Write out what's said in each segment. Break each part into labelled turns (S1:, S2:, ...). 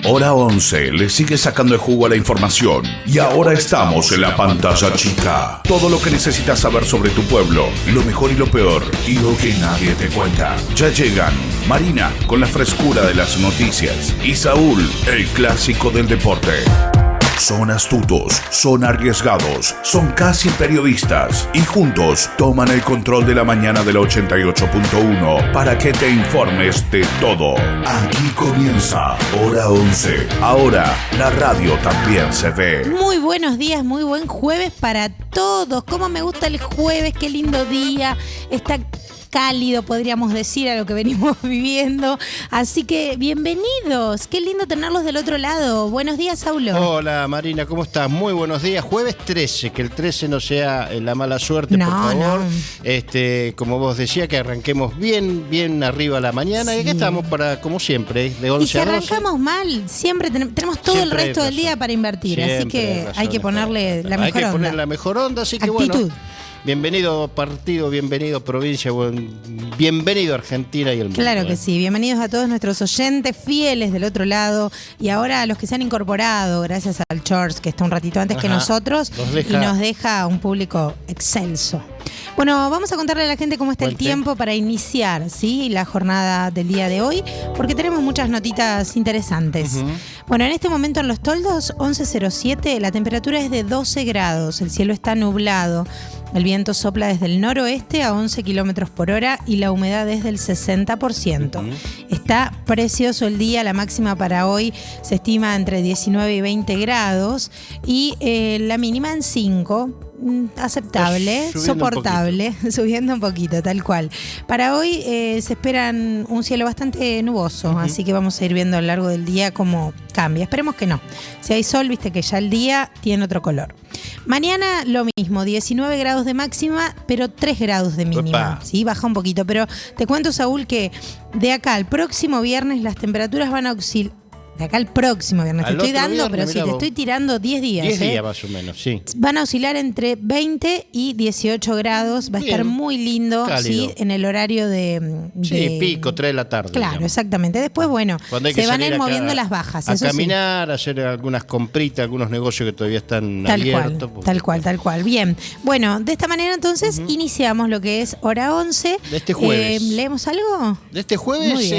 S1: Hora 11 le sigue sacando el jugo a la información y ahora estamos en la pantalla chica. Todo lo que necesitas saber sobre tu pueblo, lo mejor y lo peor y lo que nadie te cuenta. Ya llegan Marina con la frescura de las noticias y Saúl, el clásico del deporte. Son astutos, son arriesgados, son casi periodistas y juntos toman el control de la mañana del 88.1 para que te informes de todo. Aquí comienza Hora 11. Ahora la radio también se ve.
S2: Muy buenos días, muy buen jueves para todos. Cómo me gusta el jueves, qué lindo día. Está cálido, podríamos decir, a lo que venimos viviendo. Así que bienvenidos. Qué lindo tenerlos del otro lado. Buenos días, Saulo.
S3: Hola, Marina, ¿cómo estás? Muy buenos días. Jueves 13, que el 13 no sea la mala suerte, por favor. No. Como vos decías, que arranquemos bien arriba la mañana. Sí. Y aquí estamos para, como siempre, de 11 a 12.
S2: Y si arrancamos mal, siempre tenemos todo el resto del día para invertir. Siempre así que hay que ponerle la mejor onda. Hay que poner
S3: la mejor onda, así que
S2: actitud.
S3: Bueno. Bienvenido partido, bienvenido provincia, bienvenido Argentina y el mundo.
S2: Claro que sí, bienvenidos a todos nuestros oyentes fieles del otro lado y ahora a los que se han incorporado gracias al Chors, que está un ratito antes que nosotros y nos deja un público excelso. Bueno, vamos a contarle a la gente cómo está el tiempo para iniciar, ¿sí?, la jornada del día de hoy, porque tenemos muchas notitas interesantes. Bueno, en este momento en Los Toldos, 11:07, la temperatura es de 12 grados, el cielo está nublado. El viento sopla desde el noroeste a 11 kilómetros por hora y la humedad es del 60%. Está precioso el día, la máxima para hoy se estima entre 19 y 20 grados y la mínima en 5. Aceptable, soportable, subiendo un poquito, tal cual. Para hoy se esperan un cielo bastante nuboso, así que vamos a ir viendo a lo largo del día cómo cambia. Esperemos que no. Si hay sol, viste que ya el día tiene otro color. Mañana lo mismo, 19 grados de máxima, pero 3 grados de mínima. Sí, baja un poquito, pero te cuento, Saúl, que de acá al próximo viernes las temperaturas van a oscilar. De acá al próximo viernes te estoy dando, viernes, pero si te estoy tirando 10 días.
S3: 10 días más o menos, sí.
S2: Van a oscilar entre 20 y 18 grados. Va a estar muy lindo, ¿sí?, en el horario de
S3: Sí, pico, 3 de la tarde.
S2: Claro, digamos. Exactamente. Después, bueno, se van a ir moviendo las bajas.
S3: A caminar, a hacer algunas compritas, algunos negocios que todavía están abiertos.
S2: Tal cual. Bien. Bueno, de esta manera entonces iniciamos lo que es Hora 11.
S3: De este jueves.
S2: ¿Leemos algo?
S3: De este jueves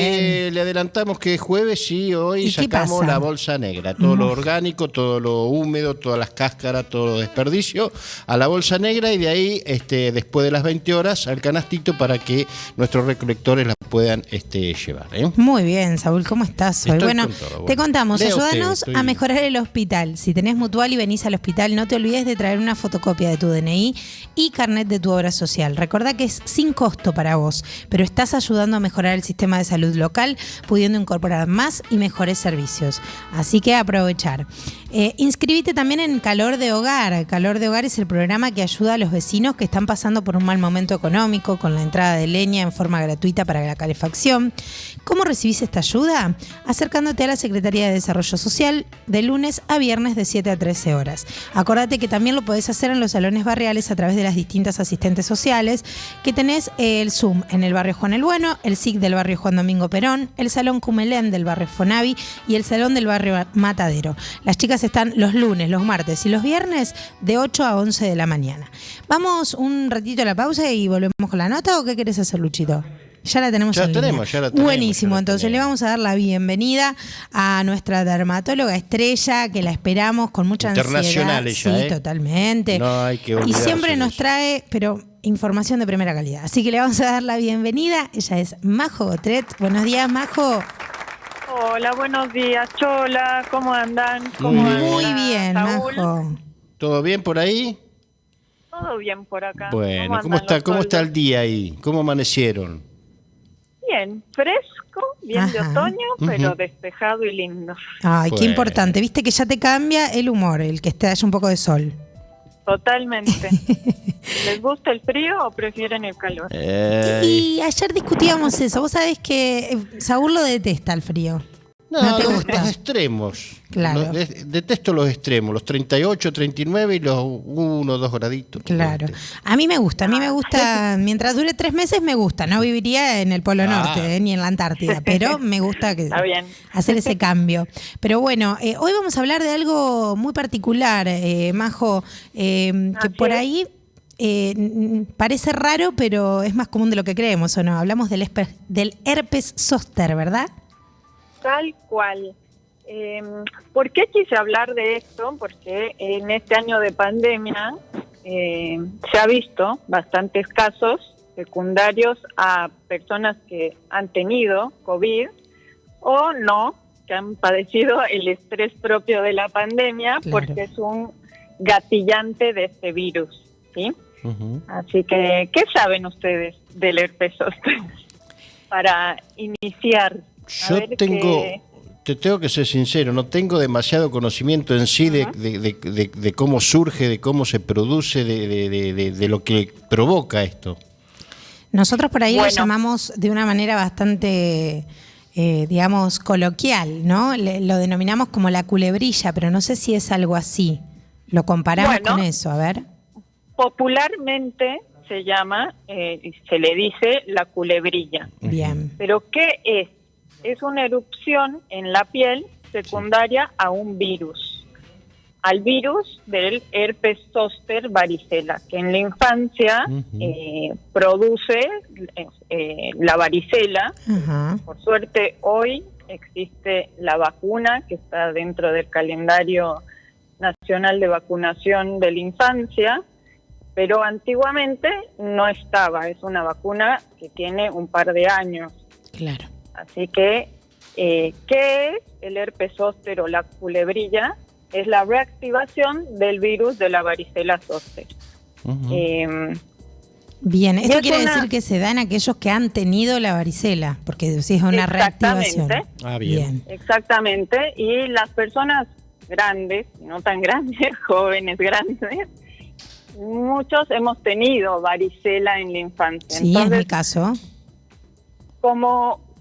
S3: le adelantamos que es jueves, sí, hoy sacamos la bolsa negra, todo lo orgánico, todo lo húmedo, todas las cáscaras, todo lo desperdicio a la bolsa negra y de ahí después de las 20 horas al canastito para que nuestros recolectores la puedan llevar.
S2: Muy bien, Saúl, ¿cómo estás hoy? Bueno, te contamos, ayúdanos a mejorar el hospital. Si tenés Mutual y venís al hospital, no te olvides de traer una fotocopia de tu DNI y carnet de tu obra social. Recordá que es sin costo para vos, pero estás ayudando a mejorar el sistema de salud local, pudiendo incorporar más y mejores servicios. Así que aprovechar. Inscribite también en Calor de Hogar. Calor de Hogar es el programa que ayuda a los vecinos que están pasando por un mal momento económico con la entrada de leña en forma gratuita para la calefacción. ¿Cómo recibís esta ayuda? Acercándote a la Secretaría de Desarrollo Social de lunes a viernes de 7 a 13 horas. Acordate que también lo podés hacer en los salones barriales a través de las distintas asistentes sociales que tenés el Zoom en el barrio Juan el Bueno, el SIC del barrio Juan Domingo Perón, el Salón Cumelén del barrio Fonavi y el Salón del barrio Matadero. Las chicas están los lunes, los martes y los viernes de 8 a 11 de la mañana. Vamos un ratito a la pausa y volvemos con la nota, ¿o qué querés hacer, Luchito? Ya la tenemos en línea. Ya la tenemos. Buenísimo, entonces le vamos a dar la bienvenida a nuestra dermatóloga estrella, que la esperamos con mucha ansiedad.
S3: Internacional ella,
S2: sí, totalmente.
S3: No hay que olvidarse.
S2: Y siempre nos trae, pero información de primera calidad. Así que le vamos a dar la bienvenida. Ella es Majo Gotret. Buenos días, Majo.
S4: Hola, buenos días, Chola, ¿cómo andan?
S2: Muy bien, Saúl? Majo.
S3: ¿Todo bien por ahí?
S4: Todo bien por acá.
S3: Bueno, ¿cómo está el día ahí? ¿Cómo amanecieron?
S4: Bien, fresco, bien de otoño, pero despejado y lindo.
S2: Ay, qué importante. Viste que ya te cambia el humor, el que haya un poco de sol.
S4: Totalmente. ¿Les gusta el frío o prefieren el calor?
S2: Y ayer discutíamos eso. Vos sabés que Saúl lo detesta el frío. No te gusta.
S3: Los extremos.
S2: Claro.
S3: Detesto los extremos, los 38, 39 y los 1, 2 graditos.
S2: Claro. A mí me gusta, mientras dure 3 meses me gusta. No viviría en el Polo Norte, ni en la Antártida, pero me gusta hacer ese cambio. Pero bueno, hoy vamos a hablar de algo muy particular, Majo, que por ahí parece raro, pero es más común de lo que creemos, ¿o no? Hablamos del herpes zóster, ¿verdad?
S4: Tal cual. ¿Por qué quise hablar de esto? Porque en este año de pandemia se ha visto bastantes casos secundarios a personas que han tenido COVID o no, que han padecido el estrés propio de la pandemia, claro, porque es un gatillante de este virus, ¿sí? Uh-huh. Así que, ¿qué saben ustedes del herpes zóster? Para iniciar.
S3: Te tengo que ser sincero, no tengo demasiado conocimiento en sí de cómo surge, de cómo se produce, de lo que provoca esto.
S2: Nosotros por ahí lo llamamos de una manera bastante, digamos, coloquial, ¿no? Lo denominamos como la culebrilla, pero no sé si es algo así. Lo comparamos con eso, a ver.
S4: Popularmente se llama, se le dice la culebrilla.
S2: Bien.
S4: ¿Pero qué es? Es una erupción en la piel secundaria a un virus, al virus del herpes zóster varicela, que en la infancia produce la varicela. Uh-huh. Por suerte hoy existe la vacuna que está dentro del calendario nacional de vacunación de la infancia, pero antiguamente no estaba. Es una vacuna que tiene un par de años.
S2: Claro.
S4: Así que, ¿qué es el herpes zóster o la culebrilla? Es la reactivación del virus de la varicela zóster. Uh-huh.
S2: Bien, esto quiere decir que se da en aquellos que han tenido la varicela, porque si es una reactivación.
S3: Bien.
S4: Exactamente, y las personas grandes, no tan grandes, jóvenes grandes, muchos hemos tenido varicela en la infancia.
S2: Sí, entonces, es mi caso.
S4: Como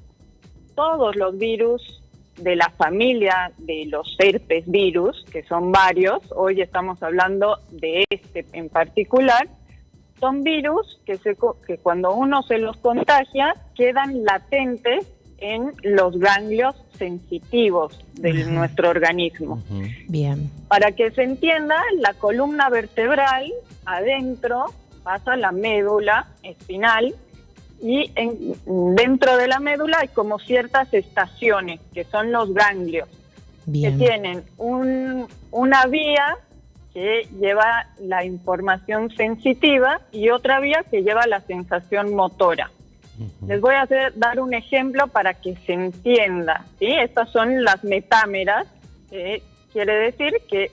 S4: todos los virus de la familia de los herpes virus, que son varios, hoy estamos hablando de este en particular, son virus que cuando uno se los contagia quedan latentes en los ganglios sensitivos de nuestro organismo.
S2: Uh-huh. Bien.
S4: Para que se entienda, la columna vertebral adentro pasa la médula espinal, y dentro de la médula hay como ciertas estaciones, que son los ganglios. Bien. Que tienen una vía que lleva la información sensitiva y otra vía que lleva la sensación motora. Uh-huh. Les voy a dar un ejemplo para que se entienda, ¿sí? Estas son las metámeras, quiere decir que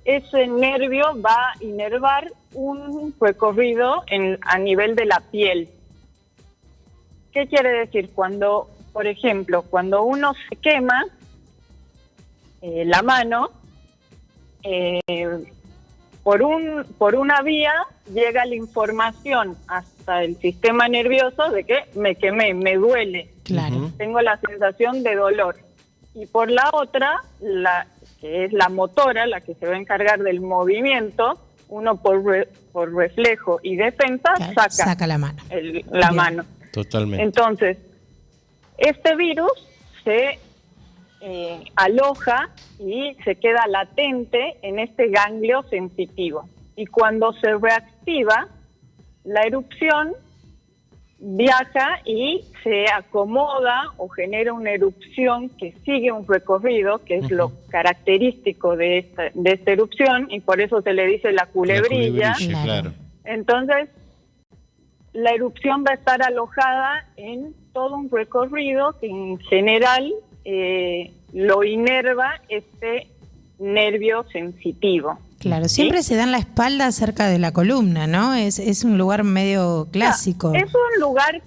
S4: ese nervio va a inervar un recorrido a nivel de la piel. ¿Qué quiere decir? Cuando, por ejemplo, cuando uno se quema la mano, por una vía llega la información hasta el sistema nervioso de que me quemé, me duele,
S2: claro,
S4: tengo la sensación de dolor. Y por la otra, que es la motora, la que se va a encargar del movimiento, uno por reflejo y defensa saca
S2: la mano.
S4: La mano.
S3: Totalmente.
S4: Entonces, este virus se aloja y se queda latente en este ganglio sensitivo. Y cuando se reactiva, la erupción viaja y se acomoda o genera una erupción que sigue un recorrido, que es lo característico de esta erupción, y por eso se le dice la culebrilla.
S3: Claro.
S4: Entonces, la erupción va a estar alojada en todo un recorrido que en general lo inerva este nervio sensitivo.
S2: Claro, siempre se da en la espalda cerca de la columna, ¿no? Es un lugar medio clásico.
S4: Es un lugar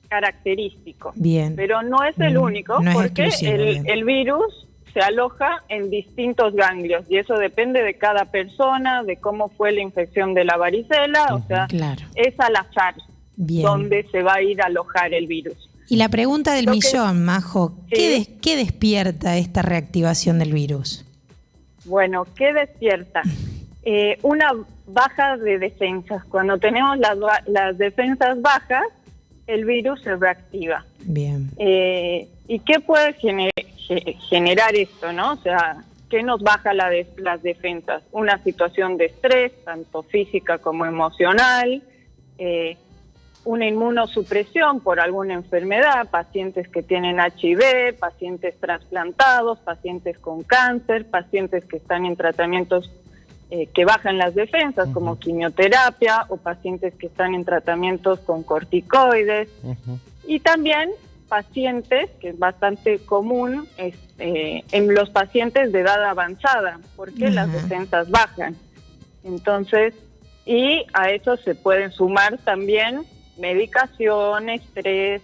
S4: característico.
S2: Bien.
S4: Pero no es el único, no, porque el virus se aloja en distintos ganglios y eso depende de cada persona, de cómo fue la infección de la varicela, o sea,
S2: claro,
S4: es al azar.
S2: Bien.
S4: Donde se va a ir a alojar el virus.
S2: Y la pregunta del millón, Majo, ¿qué despierta esta reactivación del virus?
S4: Bueno, ¿qué despierta? Una baja de defensas. Cuando tenemos las defensas bajas, el virus se reactiva.
S2: Bien.
S4: ¿Y qué puede generar esto, no? O sea, ¿qué nos baja las defensas? Una situación de estrés, tanto física como emocional, una inmunosupresión por alguna enfermedad, pacientes que tienen HIV, pacientes trasplantados, pacientes con cáncer, pacientes que están en tratamientos que bajan las defensas, como quimioterapia, o pacientes que están en tratamientos con corticoides, y también pacientes, que es bastante común en los pacientes de edad avanzada, porque las defensas bajan. Entonces, y a eso se pueden sumar también medicación, estrés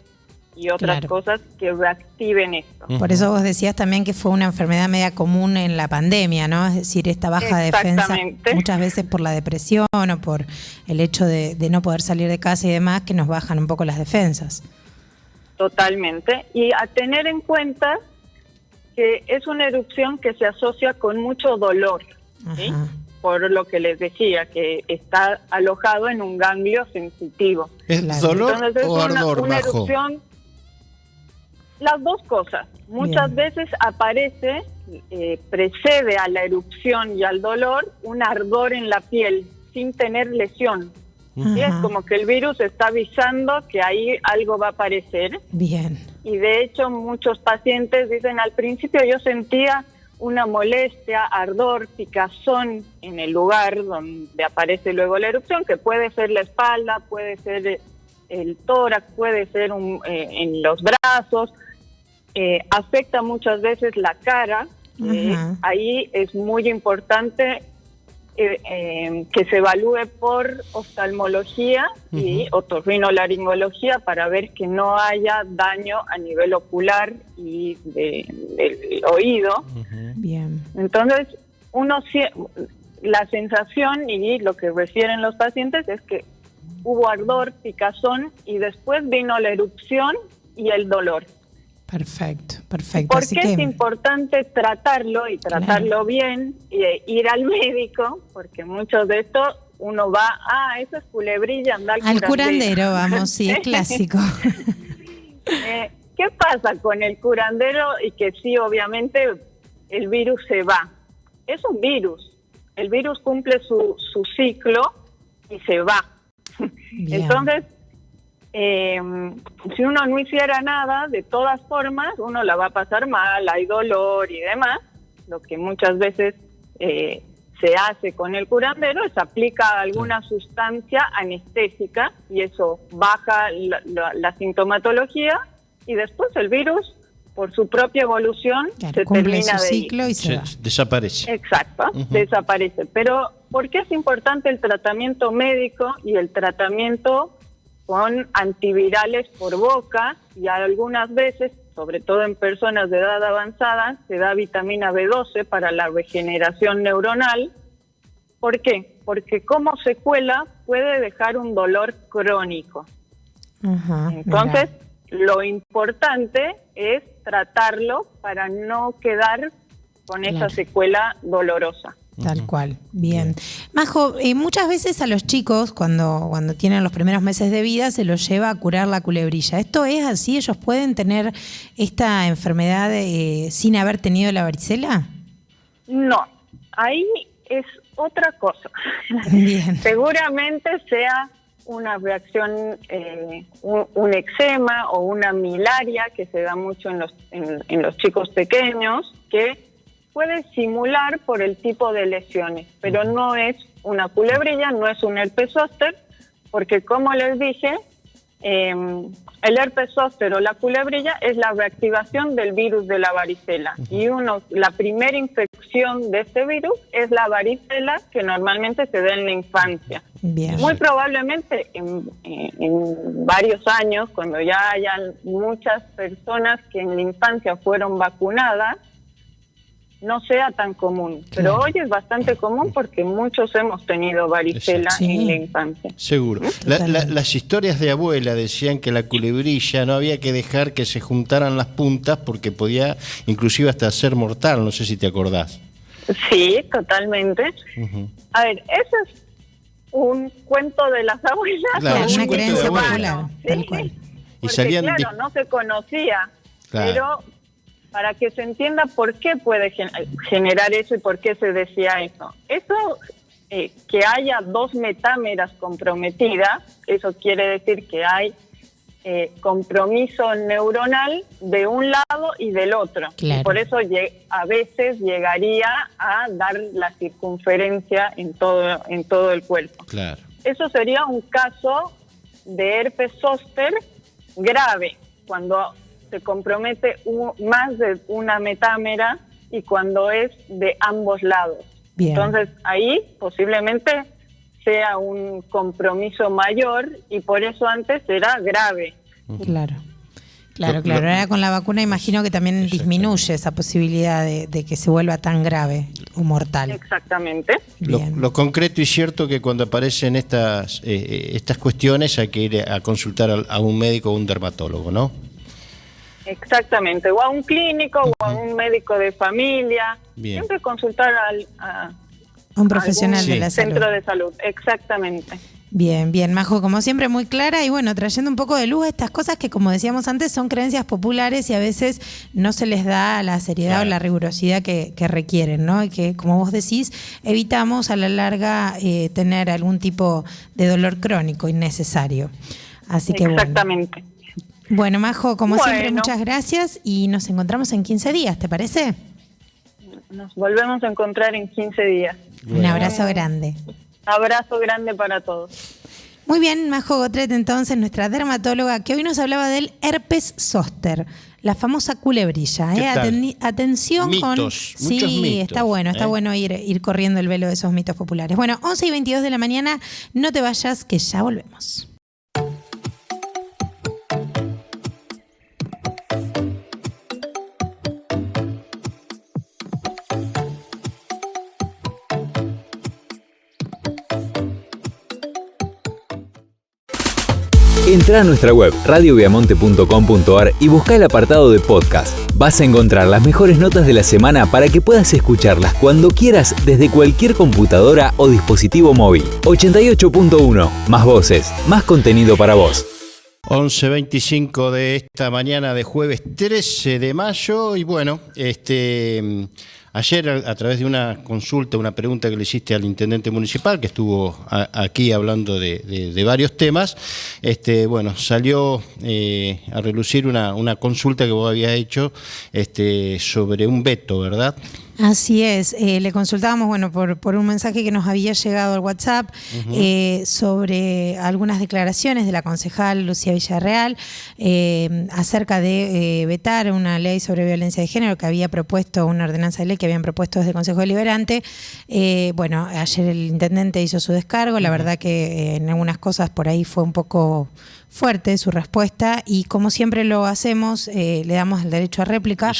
S4: y otras cosas que reactiven esto.
S2: Por eso vos decías también que fue una enfermedad media común en la pandemia, ¿no? Es decir, esta baja de defensa, muchas veces por la depresión o por el hecho de no poder salir de casa y demás, que nos bajan un poco las defensas.
S4: Totalmente. Y a tener en cuenta que es una erupción que se asocia con mucho dolor, ¿sí? Por lo que les decía, que está alojado en un ganglio sensitivo.
S3: ¿Es dolor o ardor,
S4: una erupción? Las dos cosas. Muchas veces aparece, precede a la erupción y al dolor, un ardor en la piel, sin tener lesión. ¿Sí? Es como que el virus está avisando que ahí algo va a aparecer.
S2: Bien.
S4: Y de hecho muchos pacientes dicen, al principio yo sentía una molestia, ardor, picazón en el lugar donde aparece luego la erupción, que puede ser la espalda, puede ser el tórax, puede ser en los brazos, afecta muchas veces la cara. Ahí es muy importante que se evalúe por oftalmología y otorrinolaringología para ver que no haya daño a nivel ocular y del oído.
S2: Bien.
S4: Entonces, la sensación y lo que refieren los pacientes es que hubo ardor, picazón y después vino la erupción y el dolor.
S2: Perfecto.
S4: ¿Por qué es importante tratarlo y tratarlo bien e ir al médico? Porque muchos de estos uno va, eso es culebrilla, anda
S2: al curandero. Vamos, sí, es clásico.
S4: ¿Qué pasa con el curandero? Y que sí, obviamente, el virus se va. Es un virus. El virus cumple su ciclo y se va. Bien. Entonces, si uno no hiciera nada, de todas formas, uno la va a pasar mal, hay dolor y demás. Lo que muchas veces se hace con el curandero es aplica alguna sustancia anestésica y eso baja la sintomatología y después el virus, por su propia evolución, se termina de
S2: ciclo y se va.
S3: Desaparece.
S4: Exacto, desaparece. Pero ¿por qué es importante el tratamiento médico y el tratamiento con antivirales por boca? Y algunas veces, sobre todo en personas de edad avanzada, se da vitamina B12 para la regeneración neuronal. ¿Por qué? Porque como secuela puede dejar un dolor crónico. Entonces, lo importante es tratarlo para no quedar con esa secuela dolorosa.
S2: Tal cual, bien. Majo, muchas veces a los chicos, cuando tienen los primeros meses de vida, se los lleva a curar la culebrilla. ¿Esto es así? ¿Ellos pueden tener esta enfermedad sin haber tenido la varicela?
S4: No, ahí es otra cosa.
S2: Bien.
S4: Seguramente sea una reacción, un eczema o una milaria que se da mucho en los chicos pequeños, que puede simular por el tipo de lesiones, pero no es una culebrilla, no es un herpes zóster, porque como les dije, el herpes zóster o la culebrilla es la reactivación del virus de la varicela. Y la primera infección de este virus es la varicela, que normalmente se da en la infancia.
S2: Bien.
S4: Muy probablemente en varios años, cuando ya hayan muchas personas que en la infancia fueron vacunadas, no sea tan común. Pero hoy es bastante común porque muchos hemos tenido varicela en la infancia.
S3: Seguro. Las historias de abuela decían que la culebrilla no había que dejar que se juntaran las puntas porque podía inclusive hasta ser mortal, no sé si te acordás.
S4: Sí, totalmente. A ver, eso es un cuento de las abuelas.
S2: Claro, una creencia popular, tal cual.
S4: Porque, claro, no se conocía, pero para que se entienda por qué puede generar eso y por qué se decía eso. Eso, que haya 2 metámeras comprometidas, eso quiere decir que hay compromiso neuronal de un lado y del otro.
S2: Claro.
S4: Y por eso a veces llegaría a dar la circunferencia en todo el cuerpo.
S3: Claro.
S4: Eso sería un caso de herpes zóster grave, cuando se compromete más de una metámera y cuando es de ambos lados. Bien. Entonces ahí posiblemente sea un compromiso mayor y por eso antes era grave.
S2: Claro. Ahora con la vacuna imagino que también disminuye esa posibilidad de que se vuelva tan grave o mortal.
S4: Exactamente.
S3: Lo concreto y cierto que cuando aparecen estas cuestiones hay que ir a consultar a un médico o un dermatólogo, ¿no?
S4: Exactamente, o a un clínico o a un médico de familia. Bien. Siempre consultar a
S2: un profesional de la salud.
S4: Centro de salud, exactamente.
S2: Bien, Majo, como siempre muy clara y bueno, trayendo un poco de luz a estas cosas que como decíamos antes son creencias populares y a veces no se les da la seriedad o la rigurosidad que requieren, ¿no? Y que como vos decís, evitamos a la larga tener algún tipo de dolor crónico innecesario. Así que
S4: exactamente.
S2: Bueno, Majo, como siempre, muchas gracias y nos encontramos en 15 días, ¿te parece?
S4: Nos volvemos a encontrar en 15 días.
S2: Un abrazo grande.
S4: Abrazo grande para todos.
S2: Muy bien, Majo Gotret, entonces, nuestra dermatóloga, que hoy nos hablaba del herpes zóster, la famosa culebrilla. Atención
S3: mitos,
S2: con...
S3: muchos mitos.
S2: Está bueno ir corriendo el velo de esos mitos populares. Bueno, 11:22 de la mañana, no te vayas, que ya volvemos.
S5: Entrá a nuestra web radioviamonte.com.ar y busca el apartado de podcast. Vas a encontrar las mejores notas de la semana para que puedas escucharlas cuando quieras desde cualquier computadora o dispositivo móvil. 88.1, más voces, más contenido para vos.
S3: 11:25 de esta mañana de jueves 13 de mayo y bueno, ayer a través de una consulta, una pregunta que le hiciste al intendente municipal que estuvo aquí hablando de varios temas, bueno, salió a relucir una consulta que vos habías hecho sobre un veto, ¿verdad?
S2: Así es, le consultábamos, bueno, por un mensaje que nos había llegado al WhatsApp sobre algunas declaraciones de la concejal Lucía Villarreal acerca de vetar una ley sobre violencia de género que había propuesto, una ordenanza de ley que habían propuesto desde el Consejo Deliberante. Bueno, ayer el intendente hizo su descargo, la verdad que en algunas cosas por ahí fue un poco fuerte su respuesta y como siempre lo hacemos, le damos el derecho a réplica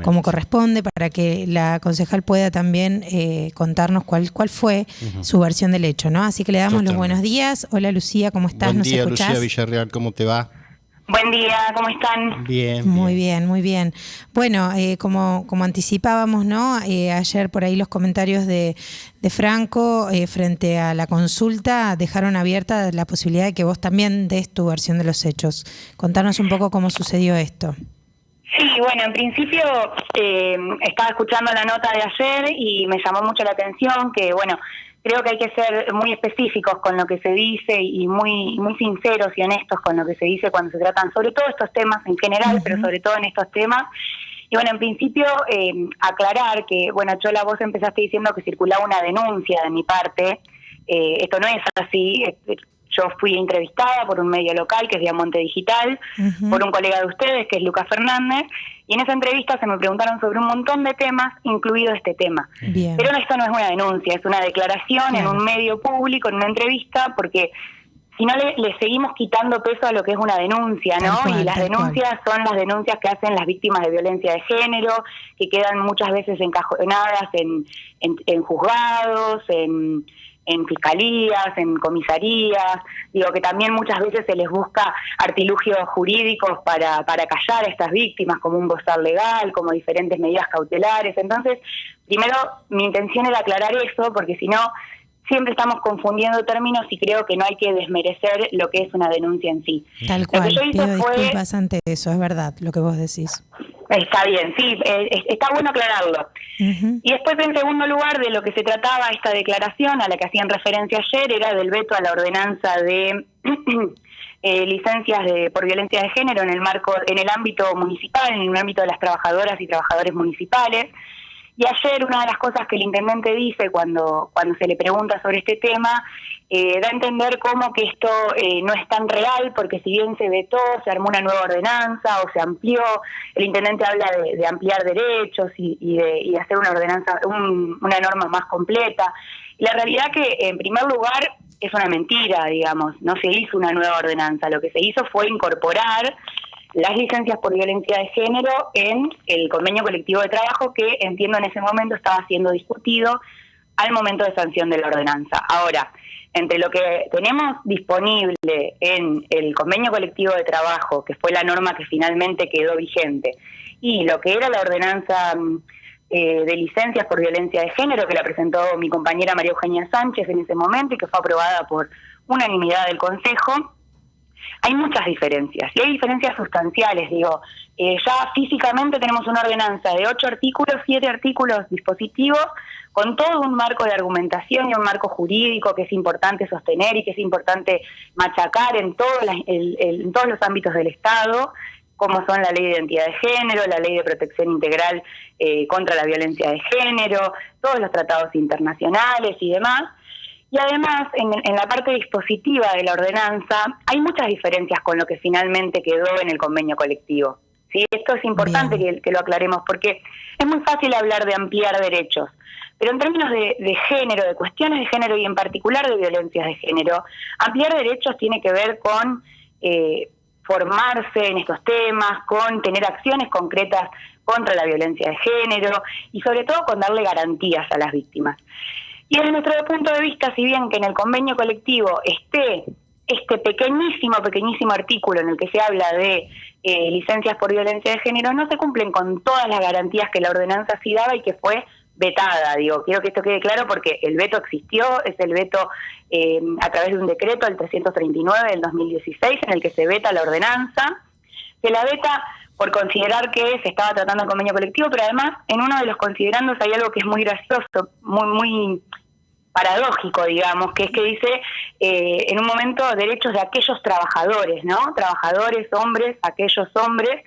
S2: como corresponde para que la concejal pueda también contarnos cuál fue su versión del hecho, ¿no? Así que le damos los buenos días. Hola Lucía, ¿cómo estás?
S3: Buen día,
S2: ¿nos escuchás?
S3: Lucía Villarreal, ¿cómo te va?
S6: Buen día, ¿cómo están?
S3: Bien.
S2: Muy bien. Bueno, como anticipábamos, ¿no? Ayer por ahí los comentarios de Franco frente a la consulta dejaron abierta la posibilidad de que vos también des tu versión de los hechos. Contanos un poco cómo sucedió esto.
S6: Sí, bueno, en principio estaba escuchando la nota de ayer y me llamó mucho la atención que, bueno, creo que hay que ser muy específicos con lo que se dice y muy sinceros y honestos con lo que se dice cuando se tratan sobre todo estos temas en general, pero sobre todo en estos temas. Y bueno, en principio aclarar que, bueno, Chola, vos empezaste diciendo que circulaba una denuncia de mi parte. Esto no es así. Yo fui entrevistada por un medio local, que es Viamonte Digital, por un colega de ustedes, que es Lucas Fernández, y en esa entrevista se me preguntaron sobre un montón de temas, incluido este tema. Bien. Pero esto no es una denuncia, es una declaración en un medio público, en una entrevista, porque sino le seguimos quitando peso a lo que es una denuncia, ¿no? Y las denuncias son las denuncias que hacen las víctimas de violencia de género, que quedan muchas veces encajonadas en juzgados, en fiscalías, en comisarías. Digo que también muchas veces se les busca artilugios jurídicos para callar a estas víctimas, como un bozal legal, como diferentes medidas cautelares. Entonces, primero, mi intención era aclarar eso, porque si no, siempre estamos confundiendo términos y creo que no hay que desmerecer lo que es una denuncia en sí.
S2: Tal cual, lo que yo hice disculpas ante eso, es verdad lo que vos decís.
S6: Está bien, sí, está bueno aclararlo. Uh-huh. Y después, en segundo lugar, de lo que se trataba esta declaración a la que hacían referencia ayer, era del veto a la ordenanza de licencias por violencia de género en el ámbito municipal, en el ámbito de las trabajadoras y trabajadores municipales. Y ayer una de las cosas que el intendente dice cuando se le pregunta sobre este tema, da a entender como que esto no es tan real, porque si bien se vetó, se armó una nueva ordenanza o se amplió, el intendente habla de ampliar derechos y de hacer una ordenanza, una norma más completa. Y la realidad que, en primer lugar, es una mentira, digamos, no se hizo una nueva ordenanza, lo que se hizo fue incorporar las licencias por violencia de género en el convenio colectivo de trabajo que entiendo en ese momento estaba siendo discutido al momento de sanción de la ordenanza. Ahora, entre lo que tenemos disponible en el convenio colectivo de trabajo, que fue la norma que finalmente quedó vigente, y lo que era la ordenanza de licencias por violencia de género, que la presentó mi compañera María Eugenia Sánchez en ese momento y que fue aprobada por unanimidad del Consejo, hay muchas diferencias, y hay diferencias sustanciales, digo. Ya físicamente tenemos una ordenanza de 8 artículos, 7 artículos dispositivos, con todo un marco de argumentación y un marco jurídico que es importante sostener y que es importante machacar en todos los ámbitos del Estado, como son la Ley de Identidad de Género, la Ley de Protección Integral contra la Violencia de Género, todos los tratados internacionales y demás. Y además, en la parte dispositiva de la ordenanza, hay muchas diferencias con lo que finalmente quedó en el convenio colectivo. ¿Sí? Esto es importante que lo aclaremos, porque es muy fácil hablar de ampliar derechos, pero en términos de género, de cuestiones de género y en particular de violencias de género, ampliar derechos tiene que ver con formarse en estos temas, con tener acciones concretas contra la violencia de género y sobre todo con darle garantías a las víctimas. Y desde nuestro punto de vista, si bien que en el convenio colectivo esté este pequeñísimo artículo en el que se habla de licencias por violencia de género, no se cumplen con todas las garantías que la ordenanza sí daba y que fue vetada. Digo, quiero que esto quede claro porque el veto existió, es el veto a través de un decreto, el 339 del 2016, en el que se veta la ordenanza. Se la veta por considerar que se estaba tratando el convenio colectivo, pero además en uno de los considerandos hay algo que es muy gracioso, muy paradójico, digamos, que es que dice en un momento derechos de aquellos trabajadores, ¿no? Trabajadores, hombres, aquellos hombres,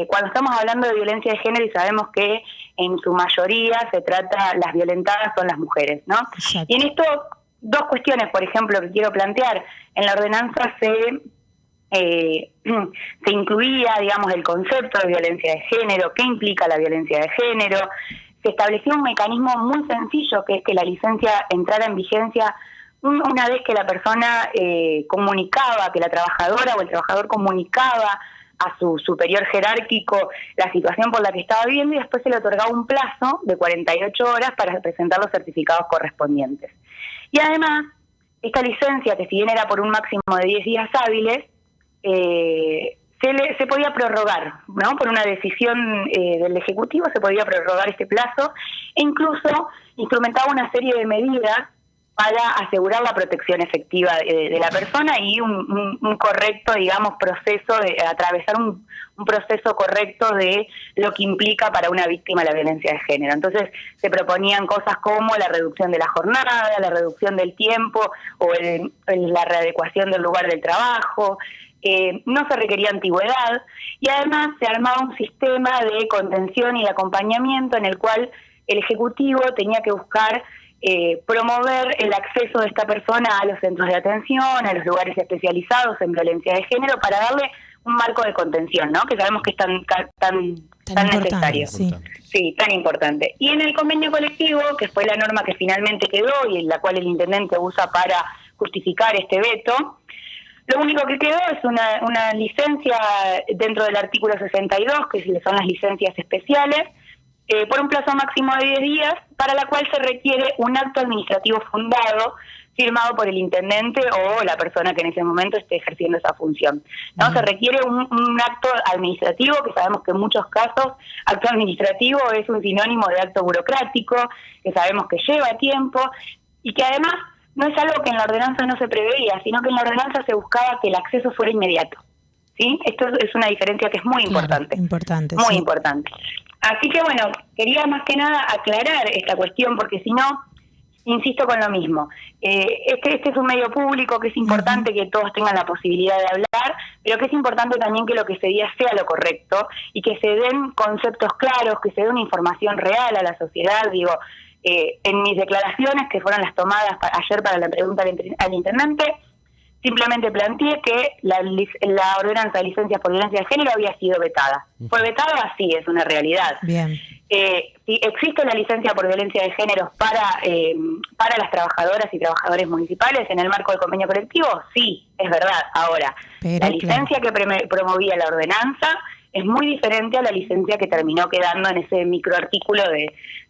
S6: cuando estamos hablando de violencia de género y sabemos que en su mayoría las violentadas son las mujeres, ¿no? Exacto. Y en esto, dos cuestiones, por ejemplo, que quiero plantear. En la ordenanza se incluía, digamos, el concepto de violencia de género, qué implica la violencia de género. Se estableció un mecanismo muy sencillo, que es que la licencia entrara en vigencia una vez que la persona comunicaba, que la trabajadora o el trabajador comunicaba a su superior jerárquico la situación por la que estaba viviendo, y después se le otorgaba un plazo de 48 horas para presentar los certificados correspondientes. Y además, esta licencia, que si bien era por un máximo de 10 días hábiles, se podía prorrogar, ¿no? Por una decisión del Ejecutivo se podía prorrogar este plazo, e incluso instrumentaba una serie de medidas para asegurar la protección efectiva de la persona y un correcto, digamos, proceso de atravesar un proceso correcto de lo que implica para una víctima la violencia de género. Entonces se proponían cosas como la reducción de la jornada, la reducción del tiempo o la readecuación del lugar del trabajo. No se requería antigüedad y además se armaba un sistema de contención y de acompañamiento en el cual el Ejecutivo tenía que buscar promover el acceso de esta persona a los centros de atención, a los lugares especializados en violencia de género, para darle un marco de contención, ¿no? Que sabemos que es tan necesario. Sí, tan importante. Y en el convenio colectivo, que fue la norma que finalmente quedó y en la cual el intendente usa para justificar este veto. Lo único que quedó es una licencia dentro del artículo 62, que son las licencias especiales, por un plazo máximo de 10 días, para la cual se requiere un acto administrativo fundado, firmado por el intendente o la persona que en ese momento esté ejerciendo esa función. ¿No? Se requiere un acto administrativo, que sabemos que en muchos casos acto administrativo es un sinónimo de acto burocrático, que sabemos que lleva tiempo y que además no es algo que en la ordenanza no se preveía, sino que en la ordenanza se buscaba que el acceso fuera inmediato. ¿Sí? Esto es una diferencia que es muy importante. Muy importante. Así que bueno, quería más que nada aclarar esta cuestión, porque si no, insisto con lo mismo. Este es un medio público, que es importante que todos tengan la posibilidad de hablar, pero que es importante también que lo que se diga sea lo correcto y que se den conceptos claros, que se dé una información real a la sociedad. Digo, en mis declaraciones, que fueron las tomadas ayer para la pregunta al intendente, simplemente planteé que la ordenanza de licencias por violencia de género había sido vetada. ¿Fue vetada? Sí, es una realidad.
S2: Bien.
S6: Si existe la licencia por violencia de género para las trabajadoras y trabajadores municipales en el marco del convenio colectivo, sí, es verdad. Ahora, pero la licencia que promovía la ordenanza es muy diferente a la licencia que terminó quedando en ese microartículo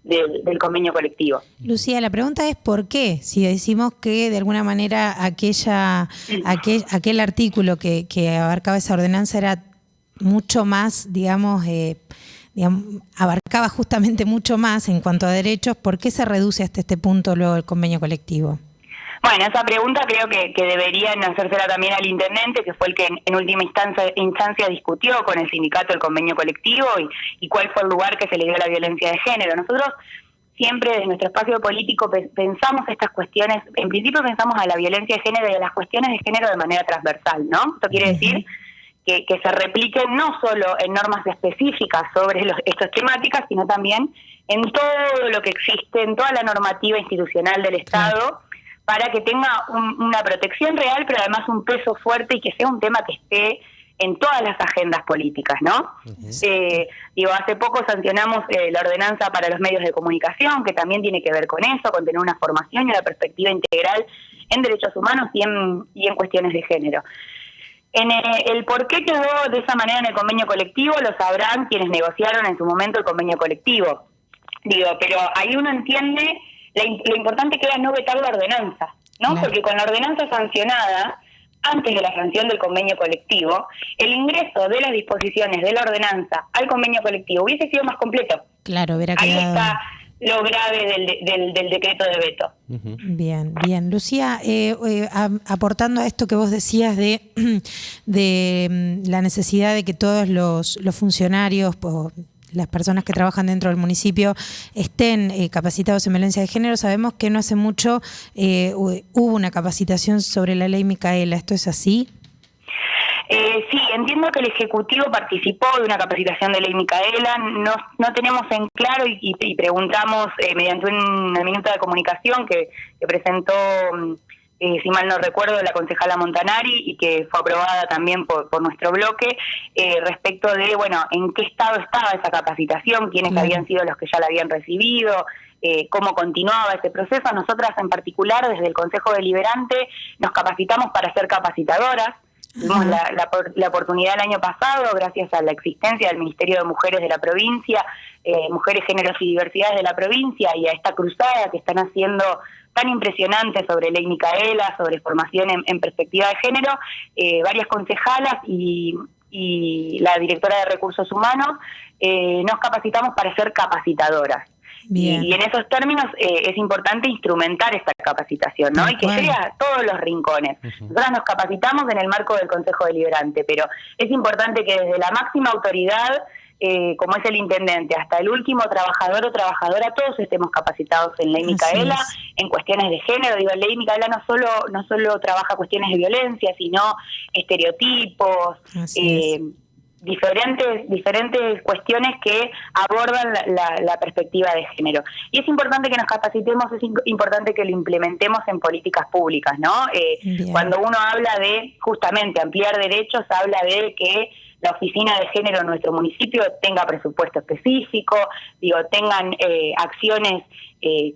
S6: del convenio colectivo.
S2: Lucía, la pregunta es ¿por qué? Si decimos que de alguna manera aquel artículo que abarcaba esa ordenanza era mucho más, digamos, abarcaba justamente mucho más en cuanto a derechos, ¿por qué se reduce hasta este punto luego el convenio colectivo?
S6: Bueno, esa pregunta creo que deberían hacérsela también al intendente, que fue el que en última instancia discutió con el sindicato el convenio colectivo y cuál fue el lugar que se le dio a la violencia de género. Nosotros siempre desde nuestro espacio político pensamos estas cuestiones, en principio pensamos a la violencia de género y a las cuestiones de género de manera transversal, ¿no? Esto quiere decir que se repliquen no solo en normas específicas sobre estas temáticas, sino también en todo lo que existe, en toda la normativa institucional del Estado, para que tenga una protección real, pero además un peso fuerte y que sea un tema que esté en todas las agendas políticas, ¿no? Hace poco sancionamos la ordenanza para los medios de comunicación, que también tiene que ver con eso, con tener una formación y una perspectiva integral en derechos humanos y en cuestiones de género. El por qué quedó de esa manera en el convenio colectivo lo sabrán quienes negociaron en su momento el convenio colectivo. Pero ahí uno entiende lo importante que era no vetar la ordenanza, ¿no? Claro. Porque con la ordenanza sancionada, antes de la sanción del convenio colectivo, el ingreso de las disposiciones de la ordenanza al convenio colectivo hubiese sido más completo.
S2: Claro, verá
S6: ahí está lo grave del decreto de veto.
S2: Bien. Lucía, aportando a esto que vos decías de la necesidad de que todos los funcionarios, las personas que trabajan dentro del municipio estén capacitados en violencia de género, sabemos que no hace mucho hubo una capacitación sobre la ley Micaela. ¿Esto es así?
S6: Sí, entiendo que el Ejecutivo participó de una capacitación de ley Micaela. No tenemos en claro y preguntamos mediante una minuta de comunicación que presentó, si mal no recuerdo, la concejala Montanari y que fue aprobada también por nuestro bloque, respecto de, en qué estado estaba esa capacitación, quiénes habían sido los que ya la habían recibido, cómo continuaba ese proceso. Nosotras en particular, desde el Consejo Deliberante, nos capacitamos para ser capacitadoras. Tuvimos la oportunidad el año pasado, gracias a la existencia del Ministerio de Mujeres de la provincia, Mujeres, Géneros y Diversidades de la provincia, y a esta cruzada que están haciendo tan impresionante sobre ley Micaela, sobre formación en perspectiva de género, varias concejalas y la directora de Recursos Humanos nos capacitamos para ser capacitadoras. Y en esos términos es importante instrumentar esta capacitación, ¿no? Y que llegue a todos los rincones. Nosotras nos capacitamos en el marco del Consejo Deliberante, pero es importante que desde la máxima autoridad, como es el intendente, hasta el último trabajador o trabajadora, todos estemos capacitados en ley Micaela, en cuestiones de género. Ley Micaela no solo trabaja cuestiones de violencia, sino estereotipos, diferentes cuestiones que abordan la perspectiva de género. Y es importante que nos capacitemos, es importante que lo implementemos en políticas públicas, ¿no? Cuando uno habla de justamente ampliar derechos, habla de que la oficina de género en nuestro municipio tenga presupuesto específico, tengan acciones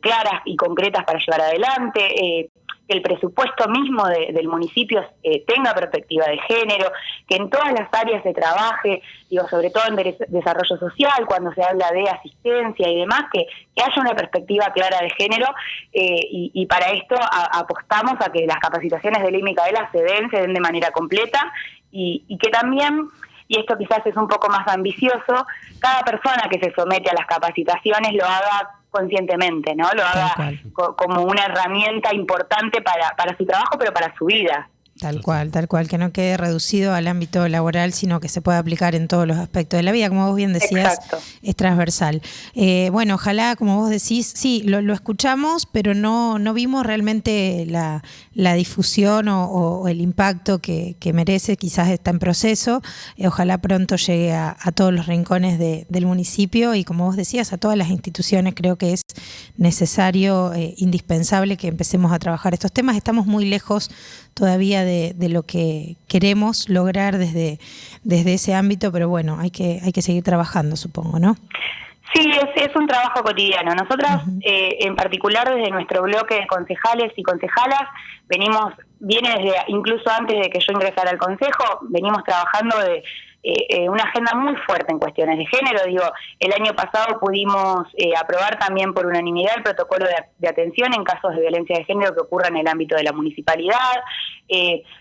S6: claras y concretas para llevar adelante, que el presupuesto mismo del municipio tenga perspectiva de género, que en todas las áreas se trabaje, sobre todo en desarrollo social, cuando se habla de asistencia y demás, que haya una perspectiva clara de género, y para esto apostamos a que las capacitaciones de Ley Micaela se den de manera completa, y que también, y esto quizás es un poco más ambicioso, cada persona que se somete a las capacitaciones lo haga conscientemente, ¿no? Lo haga como una herramienta importante para su trabajo, pero para su vida.
S2: Tal cual, que no quede reducido al ámbito laboral, sino que se pueda aplicar en todos los aspectos de la vida, como vos bien decías. Exacto. Es transversal. Bueno, ojalá, como vos decís, sí, lo escuchamos, pero no vimos realmente la difusión o el impacto que merece, quizás está en proceso. Ojalá pronto llegue a todos los rincones del municipio y, como vos decías, a todas las instituciones. Creo que es necesario, indispensable que empecemos a trabajar estos temas. Estamos muy lejos todavía de lo que queremos lograr desde ese ámbito, pero bueno, hay que seguir trabajando, supongo, ¿no?
S6: Sí, es un trabajo cotidiano. Nosotras, en particular desde nuestro bloque de concejales y concejalas, viene desde incluso antes de que yo ingresara al consejo, venimos trabajando de una agenda muy fuerte en cuestiones de género. El año pasado pudimos aprobar también por unanimidad el protocolo de atención en casos de violencia de género que ocurra en el ámbito de la municipalidad.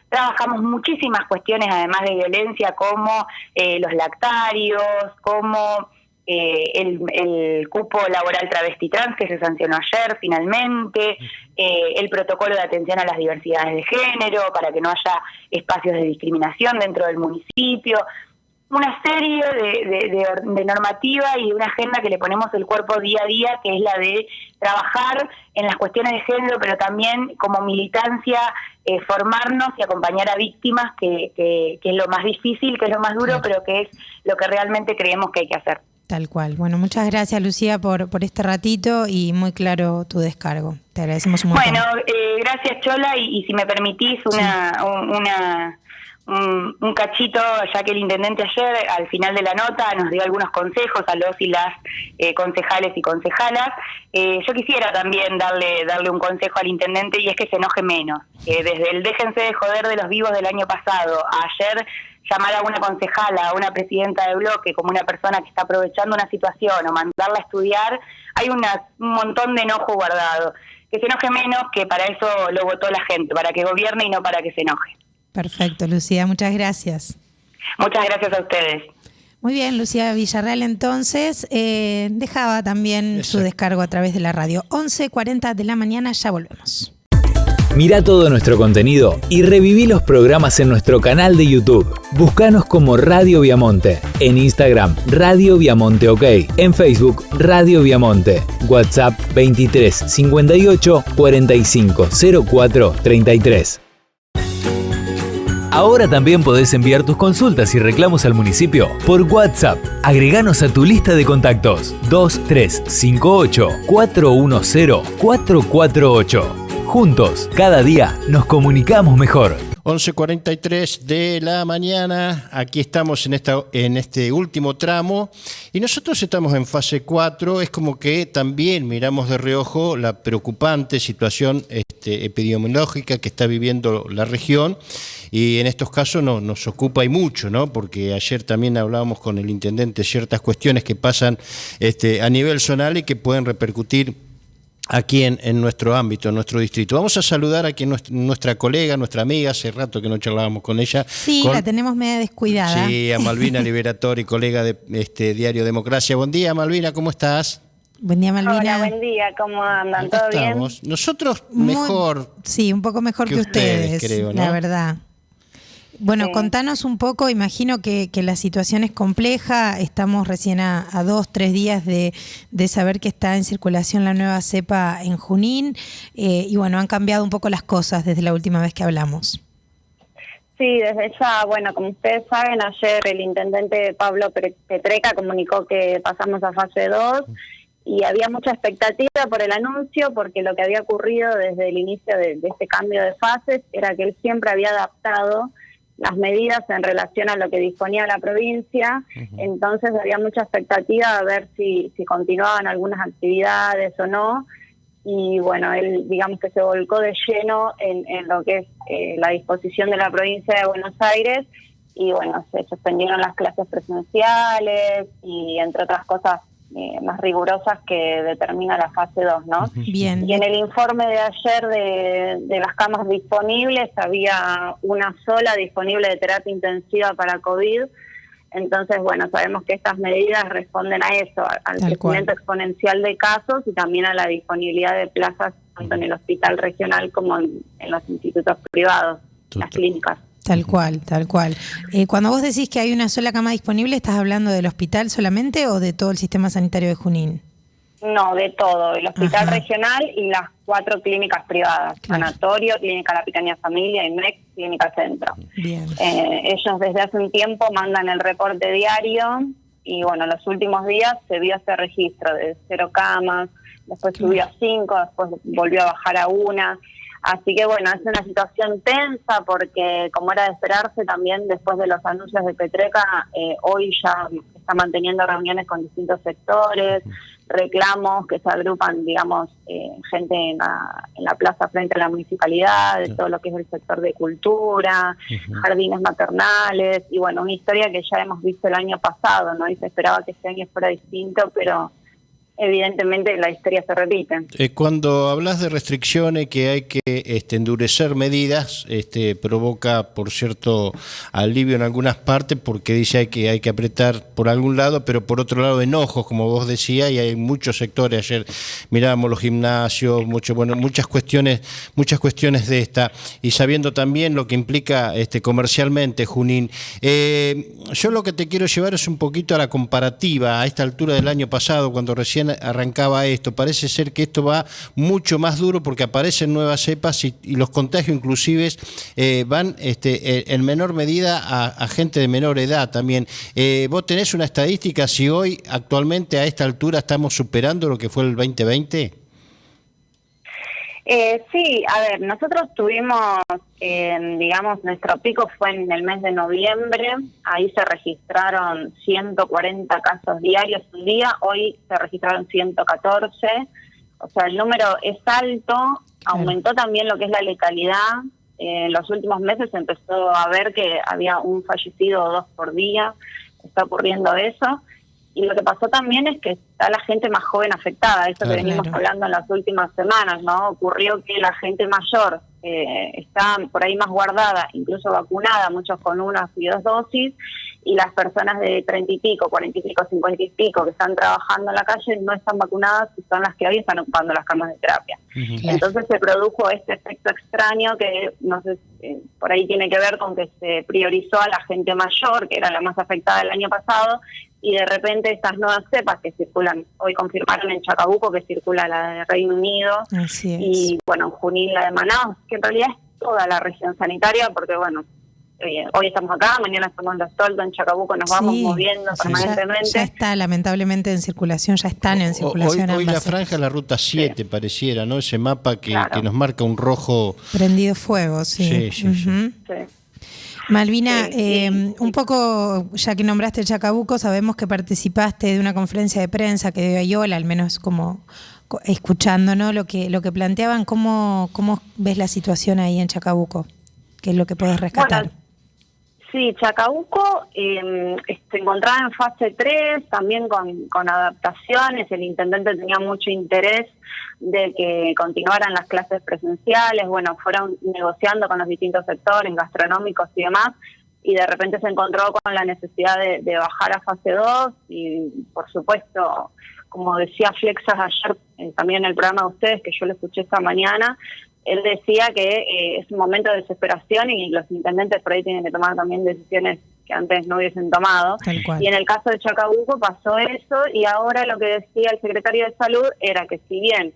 S6: Trabajamos muchísimas cuestiones, además de violencia, como los lactarios, como el cupo laboral travesti trans que se sancionó ayer finalmente, el protocolo de atención a las diversidades de género para que no haya espacios de discriminación dentro del municipio, una serie de normativa y una agenda que le ponemos el cuerpo día a día, que es la de trabajar en las cuestiones de género, pero también como militancia, formarnos y acompañar a víctimas, que es lo más difícil, que es lo más duro, pero que es lo que realmente creemos que hay que hacer.
S2: Tal cual. Bueno, muchas gracias, Lucía, por este ratito y muy claro tu descargo. Te agradecemos un montón.
S6: Bueno, gracias, Chola, y si me permitís un cachito, ya que el intendente ayer, al final de la nota, nos dio algunos consejos a los y las concejales y concejalas. Yo quisiera también darle un consejo al intendente, y es que se enoje menos. Desde el déjense de joder de los vivos del año pasado a ayer, llamar a una concejala, a una presidenta de bloque como una persona que está aprovechando una situación o mandarla a estudiar, hay un montón de enojo guardado. Que se enoje menos, que para eso lo votó la gente, para que gobierne y no para que se enoje.
S2: Perfecto, Lucía, muchas gracias.
S6: Muchas gracias a ustedes.
S2: Muy bien, Lucía Villarreal entonces dejaba también su descargo a través de la radio. 11:40 de la mañana, ya volvemos.
S5: Mira todo nuestro contenido y reviví los programas en nuestro canal de YouTube. Búscanos como Radio Viamonte. En Instagram, Radio Viamonte OK. En Facebook, Radio Viamonte. WhatsApp 23 58 45 04 33. Ahora también podés enviar tus consultas y reclamos al municipio por WhatsApp. Agreganos a tu lista de contactos 2358 410 448. Juntos, cada día, nos comunicamos mejor.
S3: 11:43 de la mañana, aquí estamos en este último tramo y nosotros estamos en fase 4, es como que también miramos de reojo la preocupante situación epidemiológica que está viviendo la región y en estos casos nos ocupa y mucho, ¿no? Porque ayer también hablábamos con el intendente ciertas cuestiones que pasan a nivel zonal y que pueden repercutir aquí en nuestro ámbito, en nuestro distrito. Vamos a saludar aquí nuestra colega, nuestra amiga, hace rato que no charlábamos con ella.
S2: Sí, la tenemos media descuidada.
S3: Sí, a Malvina Liberatori, colega de Diario Democracia. Buen día, Malvina, ¿cómo estás?
S2: Buen día, Malvina.
S4: Hola, buen día, ¿cómo andan?
S3: Acá
S4: ¿Todo
S3: estamos.
S4: bien?
S3: Nosotros mejor.
S2: Sí, un poco mejor que ustedes, creo, ¿no? La verdad. Bueno, contanos un poco, imagino que la situación es compleja, estamos recién a 2-3 días de saber que está en circulación la nueva cepa en Junín, y bueno, han cambiado un poco las cosas desde la última vez que hablamos.
S4: Sí, desde ya, bueno, como ustedes saben, ayer el intendente Pablo Petreca comunicó que pasamos a fase 2 y había mucha expectativa por el anuncio, porque lo que había ocurrido desde el inicio de este cambio de fases era que él siempre había adaptado las medidas en relación a lo que disponía la provincia. Entonces había mucha expectativa a ver si continuaban algunas actividades o no, y bueno, él digamos que se volcó de lleno en lo que es la disposición de la provincia de Buenos Aires, y bueno, se suspendieron las clases presenciales y entre otras cosas más rigurosas que determina la fase 2, ¿no?
S2: Bien.
S4: Y en el informe de ayer de las camas disponibles había una sola disponible de terapia intensiva para COVID. Entonces, bueno, sabemos que estas medidas responden a eso, al crecimiento exponencial de casos y también a la disponibilidad de plazas tanto en el hospital regional como en los institutos privados, las clínicas.
S2: Tal cual, tal cual. Cuando vos decís que hay una sola cama disponible, ¿estás hablando del hospital solamente o de todo el sistema sanitario de Junín?
S4: No, de todo, el hospital regional y las 4 clínicas privadas, Sanatorio, Clínica La Picaña Familia, IMEX, Clínica Centro.
S2: Bien.
S4: Ellos desde hace un tiempo mandan el reporte diario y bueno, los últimos días se vio ese registro de 0 camas, después subió a 5, después volvió a bajar a 1. Así que bueno, es una situación tensa porque, como era de esperarse también después de los anuncios de Petreca, hoy ya está manteniendo reuniones con distintos sectores, reclamos que se agrupan, digamos, gente en la plaza frente a la municipalidad, de todo lo que es el sector de cultura, jardines maternales, y bueno, una historia que ya hemos visto el año pasado, ¿no? Y se esperaba que este año fuera distinto, pero evidentemente la historia se repite.
S3: Cuando hablas de restricciones, que hay que endurecer medidas, provoca, por cierto, alivio en algunas partes, porque dice que hay que apretar por algún lado, pero por otro lado enojos, como vos decías, y hay muchos sectores. Ayer mirábamos los gimnasios, muchas cuestiones de esta, y sabiendo también lo que implica comercialmente Junín. Yo lo que te quiero llevar es un poquito a la comparativa a esta altura del año pasado, cuando recién arrancaba esto. Parece ser que esto va mucho más duro porque aparecen nuevas cepas y los contagios inclusive van en menor medida a gente de menor edad también. ¿Vos tenés una estadística si hoy actualmente a esta altura estamos superando lo que fue el 2020?
S4: Sí, a ver, nosotros tuvimos, digamos, nuestro pico fue en el mes de noviembre, ahí se registraron 140 casos diarios un día, hoy se registraron 114, o sea, el número es alto, aumentó también lo que es la letalidad, en los últimos meses se empezó a ver que había un fallecido o 2 por día, está ocurriendo eso. Y lo que pasó también es que está la gente más joven afectada, eso que venimos hablando en las últimas semanas, ¿no? Ocurrió que la gente mayor está por ahí más guardada, incluso vacunada, muchos con 1 y 2 dosis, y las personas de 30 y pico, 40 y pico, 50 y pico que están trabajando en la calle no están vacunadas y son las que hoy están ocupando las camas de terapia. Entonces se produjo este efecto extraño que no sé, por ahí tiene que ver con que se priorizó a la gente mayor, que era la más afectada el año pasado, y de repente estas nuevas cepas que circulan, hoy confirmaron en Chacabuco que circula la de Reino Unido, y bueno, en Junín la de Manaos, que en realidad es toda la región sanitaria, porque bueno, hoy estamos acá, mañana estamos en Los Toldos, en Chacabuco nos vamos moviendo permanentemente.
S2: Ya está lamentablemente en circulación, ya están en circulación.
S3: Hoy la franja es la ruta 7 pareciera, ¿no? Ese mapa que nos marca un rojo.
S2: Prendido fuego, sí. Sí. Malvina, un poco, ya que nombraste Chacabuco, sabemos que participaste de una conferencia de prensa que dio Ayola, al menos como escuchando, ¿no? lo que planteaban. ¿Cómo ves la situación ahí en Chacabuco? ¿Qué es lo que puedes rescatar?
S4: Bueno, sí, Chacabuco se encontraba en fase 3, también con adaptaciones. El intendente tenía mucho interés de que continuaran las clases presenciales. Bueno, fueron negociando con los distintos sectores gastronómicos y demás, y de repente se encontró con la necesidad de bajar a fase 2 y, por supuesto, como decía Flexas ayer, también en el programa de ustedes, que yo lo escuché esta mañana, él decía que es un momento de desesperación y los intendentes por ahí tienen que tomar también decisiones que antes no hubiesen tomado. Y en el caso de Chacabuco pasó eso, y ahora lo que decía el secretario de Salud era que si bien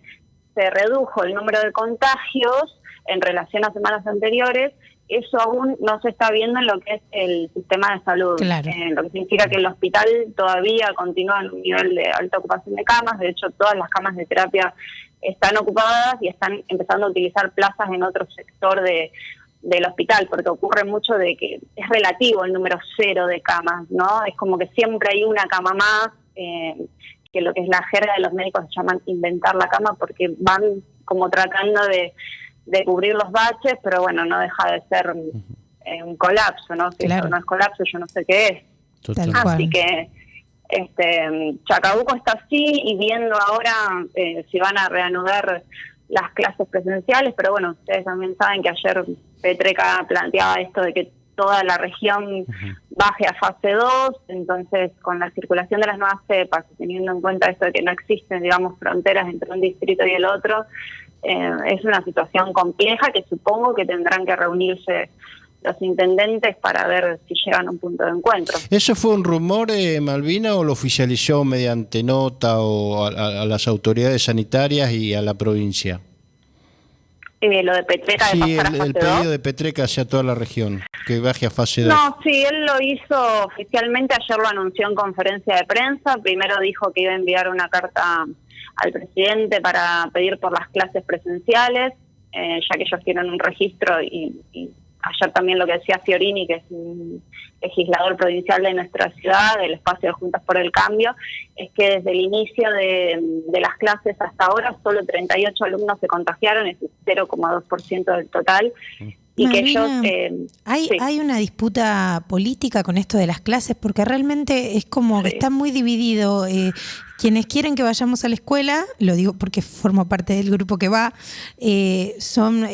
S4: se redujo el número de contagios en relación a semanas anteriores, eso aún no se está viendo en lo que es el sistema de salud. Lo que significa que el hospital todavía continúa en un nivel de alta ocupación de camas. De hecho, todas las camas de terapia están ocupadas y están empezando a utilizar plazas en otro sector del hospital, porque ocurre mucho de que es relativo el número 0 de camas, ¿no? Es como que siempre hay una cama más, que lo que es la jerga de los médicos se llaman inventar la cama, porque van como tratando de cubrir los baches, pero bueno, no deja de ser un colapso, ¿no? Si eso no es colapso, yo no sé qué es. Así que Chacabuco está así, y viendo ahora si van a reanudar las clases presenciales, pero bueno, ustedes también saben que ayer Petreca planteaba esto de que toda la región baje a fase 2, entonces con la circulación de las nuevas cepas, teniendo en cuenta esto de que no existen, digamos, fronteras entre un distrito y el otro, es una situación compleja que supongo que tendrán que reunirse los intendentes para ver si llegan a un punto de encuentro.
S3: ¿Eso fue un rumor, Malvina, o lo oficializó mediante nota o a las autoridades sanitarias y a la provincia?
S4: Lo de Petreca de pasar a fase 2.
S3: El pedido de Petreca hacia toda la región, que baje a fase 2.
S4: No, sí, él lo hizo oficialmente, ayer lo anunció en conferencia de prensa. Primero dijo que iba a enviar una carta al presidente para pedir por las clases presenciales, ya que ellos tienen un registro, y ayer también lo que decía Fiorini, que es un legislador provincial de nuestra ciudad, del espacio de Juntas por el Cambio, es que desde el inicio de las clases hasta ahora solo 38 alumnos se contagiaron, es el 0,2% del total. Y
S2: Malvina,
S4: que ellos...
S2: hay una disputa política con esto de las clases, porque realmente es como que está muy dividido. Quienes quieren que vayamos a la escuela, lo digo porque formo parte del grupo que va, son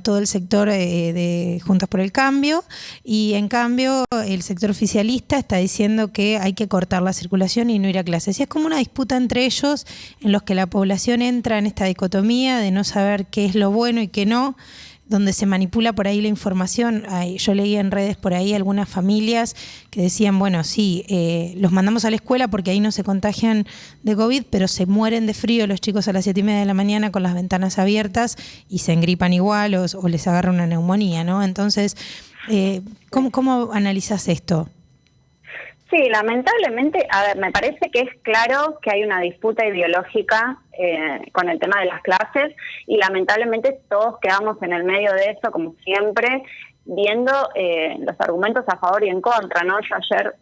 S2: todo el sector de Juntas por el Cambio, y en cambio el sector oficialista está diciendo que hay que cortar la circulación y no ir a clases. Y es como una disputa entre ellos, en los que la población entra en esta dicotomía de no saber qué es lo bueno y qué no, donde se manipula por ahí la información. Yo leí en redes por ahí algunas familias que decían, bueno, sí, los mandamos a la escuela porque ahí no se contagian de COVID, pero se mueren de frío los chicos a las 7:30 de la mañana con las ventanas abiertas y se engripan igual o les agarra una neumonía, ¿no? Entonces, ¿cómo analizás esto?
S4: Sí, lamentablemente, me parece que es claro que hay una disputa ideológica con el tema de las clases, y lamentablemente todos quedamos en el medio de eso, como siempre, viendo los argumentos a favor y en contra, ¿no? Yo ayer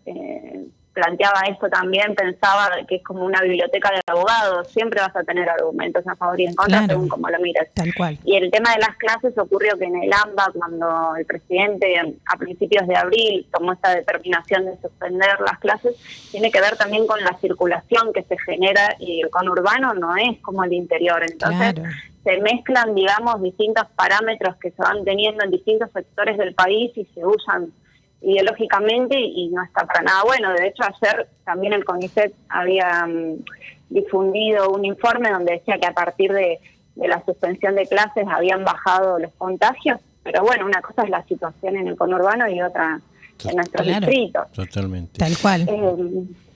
S4: planteaba esto también, pensaba que es como una biblioteca de abogados, siempre vas a tener argumentos a favor y en contra, según como lo mires.
S2: Tal cual.
S4: Y el tema de las clases ocurrió que en el AMBA, cuando el presidente a principios de abril tomó esta determinación de suspender las clases, tiene que ver también con la circulación que se genera, y el conurbano no es como el interior, entonces se mezclan, digamos, distintos parámetros que se van teniendo en distintos sectores del país y se usan ideológicamente, y no está para nada bueno. De hecho, ayer también el CONICET había difundido un informe donde decía que a partir de la suspensión de clases habían bajado los contagios, pero bueno, una cosa es la situación en el conurbano y otra en nuestros distritos.
S3: Totalmente.
S2: Tal cual.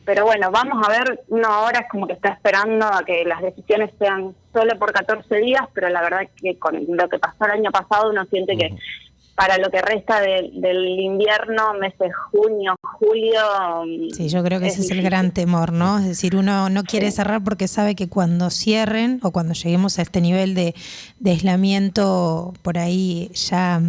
S4: Pero bueno, vamos a ver, uno ahora es como que está esperando a que las decisiones sean solo por 14 días, pero la verdad es que con lo que pasó el año pasado uno siente que para lo que resta del invierno, meses junio, julio...
S2: Sí, yo creo que ese es el gran temor, ¿no? Es decir, uno no quiere cerrar porque sabe que cuando cierren o cuando lleguemos a este nivel de aislamiento por ahí ya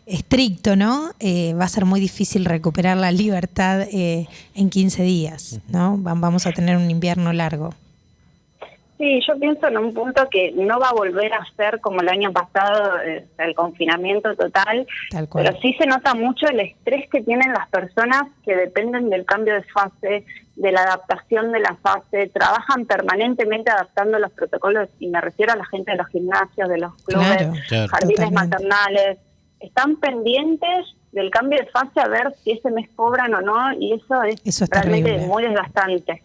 S2: estricto, ¿no? Va a ser muy difícil recuperar la libertad en 15 días, ¿no? Vamos a tener un invierno largo.
S4: Sí, yo pienso en un punto que no va a volver a ser como el año pasado, el confinamiento total, pero sí se nota mucho el estrés que tienen las personas que dependen del cambio de fase, de la adaptación de la fase, trabajan permanentemente adaptando los protocolos, y me refiero a la gente de los gimnasios, de los clubes, jardines maternales, están pendientes del cambio de fase a ver si ese mes cobran o no, y eso es realmente terrible, muy desgastante.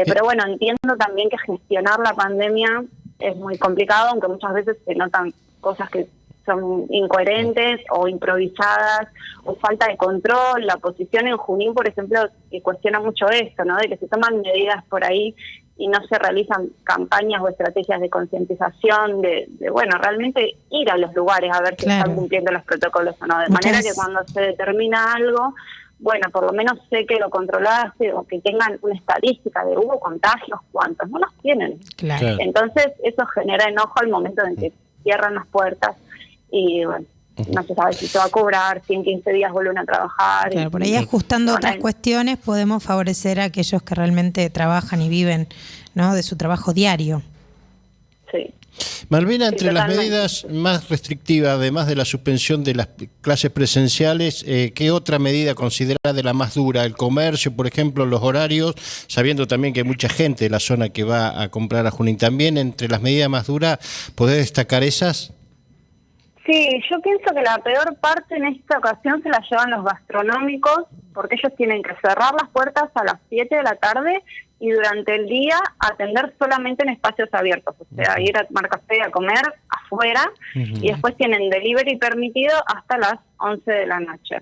S4: Pero bueno, entiendo también que gestionar la pandemia es muy complicado, aunque muchas veces se notan cosas que son incoherentes o improvisadas o falta de control. La oposición en Junín, por ejemplo, que cuestiona mucho esto, ¿no? De que se toman medidas por ahí y no se realizan campañas o estrategias de concientización, de bueno, realmente ir a los lugares a ver si están cumpliendo los protocolos o no, de manera que cuando se determina algo, bueno, por lo menos sé que lo controlaste, o que tengan una estadística de hubo contagios, cuántos, no los tienen. Entonces eso genera enojo al momento en que cierran las puertas, y bueno, no se sabe si se va a cobrar, si en 15 días vuelven a trabajar.
S2: Claro, por ahí ajustando otras cuestiones podemos favorecer a aquellos que realmente trabajan y viven, ¿no?, de su trabajo diario.
S4: Sí.
S3: Malvina, entre las medidas más restrictivas, además de la suspensión de las clases presenciales, ¿qué otra medida considera de la más dura? El comercio, por ejemplo, los horarios, sabiendo también que hay mucha gente de la zona que va a comprar a Junín. También, entre las medidas más duras, ¿podés destacar esas?
S4: Sí, yo pienso que la peor parte en esta ocasión se la llevan los gastronómicos, porque ellos tienen que cerrar las puertas a las 7 de la tarde y durante el día atender solamente en espacios abiertos, o sea, ir a tomar café, a comer afuera, y después tienen delivery permitido hasta las 11 de la noche.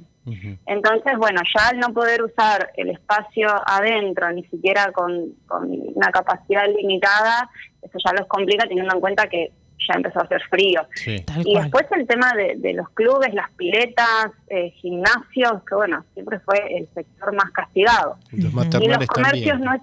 S4: Entonces, bueno, ya al no poder usar el espacio adentro, ni siquiera con una capacidad limitada, eso ya los complica teniendo en cuenta que ya empezó a hacer frío.
S3: Sí.
S4: Y después el tema de los clubes, las piletas, gimnasios, que bueno, siempre fue el sector más castigado.
S3: Los maternales
S4: y los comercios
S3: también.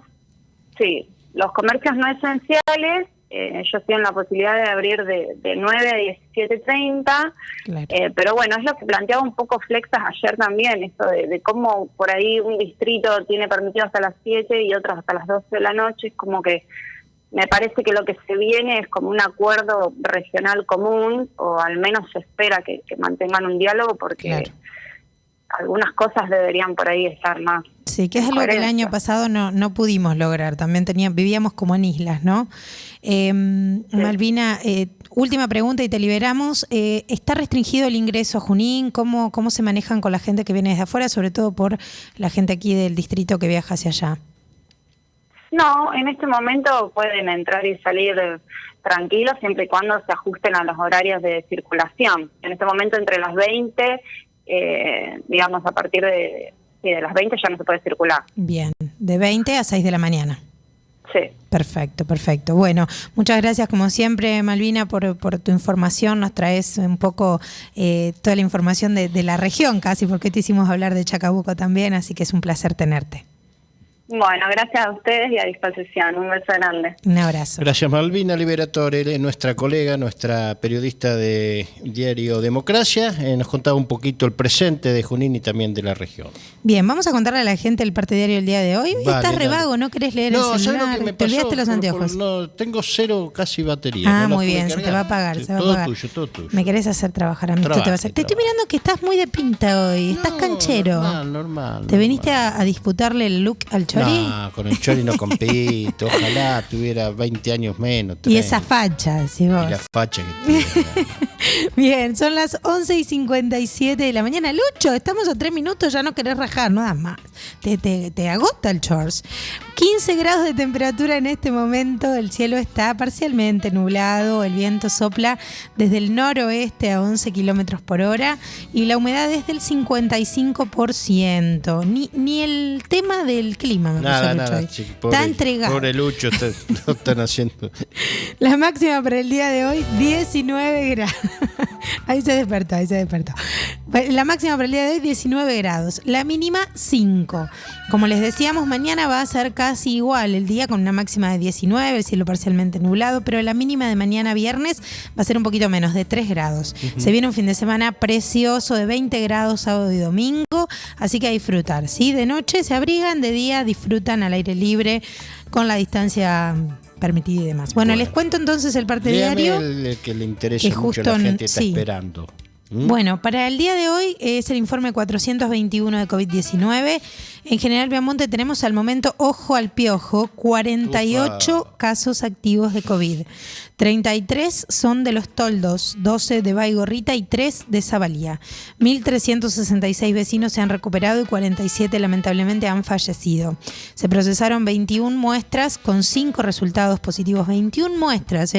S4: Los comercios no esenciales, ellos tienen la posibilidad de abrir de 9 a 17:30,
S2: Claro.
S4: Pero bueno, es lo que planteaba un poco Flexas ayer también, esto de cómo por ahí un distrito tiene permitido hasta las 7 y otros hasta las 12 de la noche, es como que me parece que lo que se viene es como un acuerdo regional común, o al menos se espera que mantengan un diálogo, porque
S2: Claro.
S4: algunas cosas deberían por ahí estar más.
S2: Sí, que es algo que el año pasado no pudimos lograr. También vivíamos como en islas, ¿no? Malvina, última pregunta y te liberamos. ¿Está restringido el ingreso a Junín? ¿Cómo se manejan con la gente que viene desde afuera, sobre todo por la gente aquí del distrito que viaja hacia allá?
S4: No, en este momento pueden entrar y salir tranquilos siempre y cuando se ajusten a los horarios de circulación. En este momento entre las 20, digamos a partir de las 20 ya no se puede circular.
S2: Bien, de 20 a 6 de la mañana.
S4: Sí.
S2: Perfecto, perfecto. Bueno, muchas gracias como siempre, Malvina, por tu información. Nos traes un poco toda la información de la región casi, porque te hicimos hablar de Chacabuco también, así que es un placer tenerte.
S4: Bueno, gracias a ustedes y a disposición. Un beso grande.
S2: Un abrazo.
S3: Gracias, Malvina Liberatore, nuestra colega, nuestra periodista de Diario Democracia. Nos contaba un poquito el presente de Junín y también de la región.
S2: Bien, vamos a contarle a la gente el parte diario el día de hoy.
S3: Vale,
S2: Estás re vago, ¿no querés leer el celular?
S3: ¿sabes lo que me
S2: ¿Te
S3: pasó?
S2: olvidaste los anteojos?
S3: No, tengo cero casi batería.
S2: Muy bien, se te va a apagar.
S3: Sí,
S2: se va a
S3: todo
S2: apagar.
S3: tuyo, todo tuyo.
S2: Me querés hacer trabajar a mí.
S3: Trabaje,
S2: Te estoy mirando que estás muy de pinta hoy. Estás canchero.
S3: Normal.
S2: ¿Te viniste a disputarle el look al Chori?
S3: No, con el Chori no compito. Ojalá tuviera 20 años menos. 30.
S2: Y esa facha, decís vos.
S3: Y la facha que tiene.
S2: Bien, son las 11:57 de la mañana. Lucho, estamos a 3 minutos, ya no querés rajar, no das más. Te agota el chores. 15 grados de temperatura en este momento, el cielo está parcialmente nublado, el viento sopla desde el noroeste a 11 kilómetros por hora y la humedad es del 55%. Ni el tema del clima me puso Lucho hoy. Está entregado.
S3: Pobre Lucho, lo están haciendo.
S2: La máxima para el día de hoy, 19 grados. Ahí se despertó. La máxima para el día de hoy, 19 grados. La mínima, 5. Como les decíamos, mañana va a ser casi igual el día con una máxima de 19, el cielo parcialmente nublado, pero la mínima de mañana viernes va a ser un poquito menos, de 3 grados. Se viene un fin de semana precioso de 20 grados sábado y domingo, así que a disfrutar, ¿sí? De noche se abrigan, de día disfrutan al aire libre con la distancia permitida y demás. Bueno, les cuento entonces el parte diario.
S3: El que le interesa
S2: que
S3: mucho,
S2: justo
S3: la gente está
S2: sí.
S3: esperando.
S2: Bueno, para el día de hoy es el informe 421 de COVID-19. En General Viamonte tenemos al momento, ojo al piojo, 48 casos activos de COVID. 33 son de Los Toldos, 12 de Baigorrita y 3 de Zabalía. 1.366 vecinos se han recuperado y 47 lamentablemente han fallecido. Se procesaron 21 muestras con 5 resultados positivos. 21 muestras,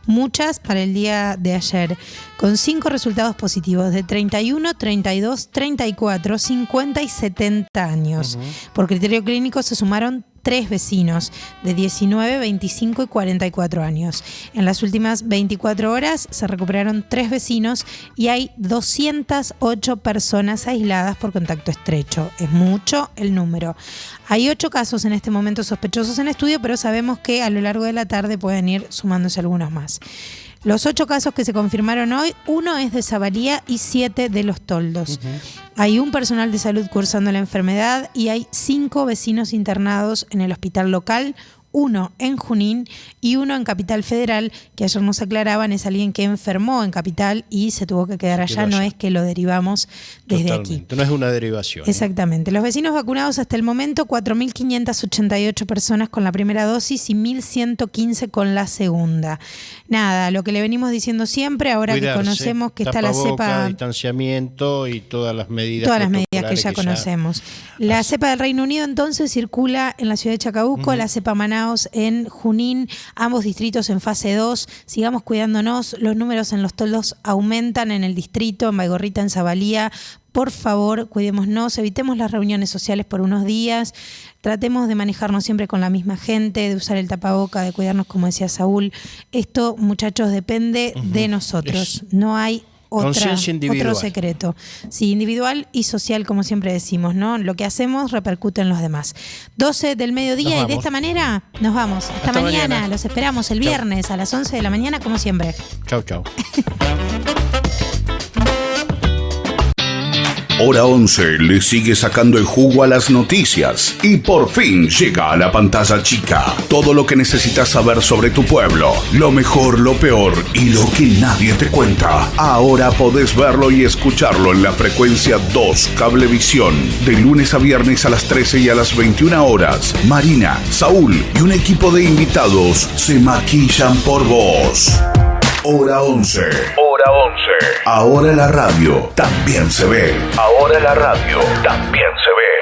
S2: muchas para el día de ayer, con 5 resultados positivos de 31, 32, 34, 50 y 70 años. Por criterio clínico se sumaron 3 vecinos de 19, 25 y 44 años. En las últimas 24 horas se recuperaron 3 vecinos y hay 208 personas aisladas por contacto estrecho. Es mucho el número. Hay 8 casos en este momento sospechosos en estudio, pero sabemos que a lo largo de la tarde pueden ir sumándose algunos más. Los 8 casos que se confirmaron hoy, 1 es de Zabalía y 7 de Los Toldos. Hay un personal de salud cursando la enfermedad y hay 5 vecinos internados en el hospital local, 1 en Junín y 1 en Capital Federal, que ayer nos aclaraban, es alguien que enfermó en Capital y se tuvo que quedar allá, no es que lo derivamos desde aquí.
S3: No es una derivación.
S2: Exactamente. Los vecinos vacunados hasta el momento, 4.588 personas con la primera dosis y 1.115 con la segunda. Nada, lo que le venimos diciendo siempre, ahora
S3: Cuidarse,
S2: que conocemos que está la cepa...
S3: distanciamiento y todas las medidas
S2: que ya conocemos. La cepa del Reino Unido entonces circula en la ciudad de Chacabuco, la cepa Manaos en Junín, ambos distritos en fase 2. Sigamos cuidándonos, los números en Los Toldos aumentan en el distrito, en Baigorrita, en Zabalía. Por favor, cuidémonos, evitemos las reuniones sociales por unos días, tratemos de manejarnos siempre con la misma gente, de usar el tapaboca, de cuidarnos, como decía Saúl. Esto, muchachos, depende de nosotros. No hay otro secreto. Sí, individual y social, como siempre decimos, ¿no? Lo que hacemos repercute en los demás. 12 del mediodía y de esta manera nos vamos. Hasta mañana. Los esperamos el viernes a las 11 de la mañana, como siempre.
S3: Chau, chau.
S1: Hora 11 le sigue sacando el jugo a las noticias y por fin llega a la pantalla chica. Todo lo que necesitas saber sobre tu pueblo, lo mejor, lo peor y lo que nadie te cuenta. Ahora podés verlo y escucharlo en la frecuencia 2 Cablevisión. De lunes a viernes a las 13 y a las 21 horas. Marina, Saúl y un equipo de invitados se maquillan por vos. Hora 11. Hora 11. Ahora la radio también se ve. Ahora la radio también se ve.